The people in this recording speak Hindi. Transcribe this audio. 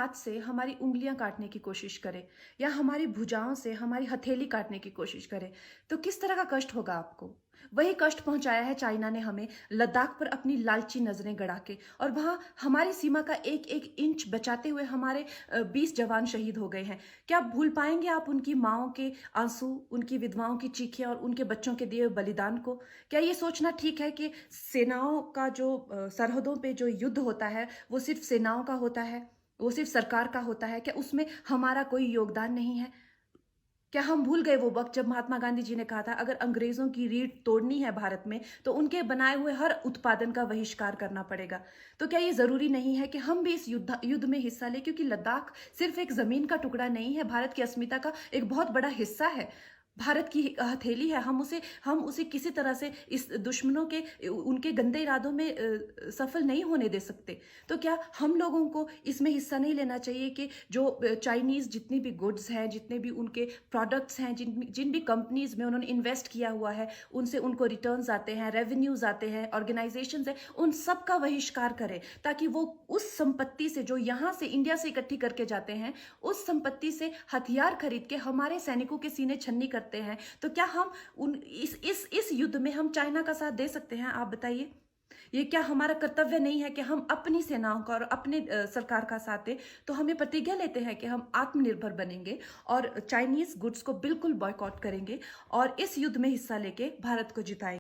हाथ से हमारी उंगलियां काटने की कोशिश करे या हमारी भुजाओं से हमारी हथेली काटने की कोशिश करे, तो किस तरह का कष्ट होगा आपको। वही कष्ट पहुंचाया है चाइना ने हमें लद्दाख पर अपनी लालची नजरें गड़ा के, और वहां हमारी सीमा का एक एक इंच बचाते हुए हमारे 20 जवान शहीद हो गए हैं। क्या भूल पाएंगे आप उनकी माओं के आंसू, उनकी विधवाओं की चीखें और उनके बच्चों के दिए हुए बलिदान को। क्या ये सोचना ठीक है कि सेनाओं का जो सरहदों पे जो युद्ध होता है वो सिर्फ सेनाओं का होता है, वो सिर्फ सरकार का होता है? क्या उसमें हमारा कोई योगदान नहीं है? क्या हम भूल गए वो वक्त जब महात्मा गांधी जी ने कहा था अगर अंग्रेजों की रीढ़ तोड़नी है भारत में तो उनके बनाए हुए हर उत्पादन का बहिष्कार करना पड़ेगा। तो क्या ये जरूरी नहीं है कि हम भी इस युद्ध में हिस्सा लें, क्योंकि लद्दाख सिर्फ एक जमीन का टुकड़ा नहीं है, भारत की अस्मिता का एक बहुत बड़ा हिस्सा है, भारत की हथेली है। हम उसे किसी तरह से इस दुश्मनों के उनके गंदे इरादों में सफल नहीं होने दे सकते। तो क्या हम लोगों को इसमें हिस्सा नहीं लेना चाहिए कि जो चाइनीज जितनी भी गुड्स हैं, जितने भी उनके प्रोडक्ट्स हैं, जिन जिन भी कंपनीज में उन्होंने इन्वेस्ट किया हुआ है, उनसे उनको रिटर्न्स आते हैं, रेवेन्यूज आते हैं, ऑर्गेनाइजेशंस हैं, उन सब का बहिष्कार करें, ताकि वो उस संपत्ति से जो यहाँ से इंडिया से इकट्ठी करके जाते हैं, उस संपत्ति से हथियार खरीद के हमारे सैनिकों के सीने छन्नी करते हैं। तो क्या हम उन इस युद्ध में हम चाइना का साथ दे सकते हैं? आप बताइए। ये क्या हमारा कर्तव्य नहीं है कि हम अपनी सेनाओं का और अपने सरकार का साथ दें? तो हमें प्रतिज्ञा लेते हैं कि हम आत्मनिर्भर बनेंगे और चाइनीज गुड्स को बिल्कुल बॉयकॉट करेंगे और इस युद्ध में हिस्सा लेके भारत को जिताएंगे।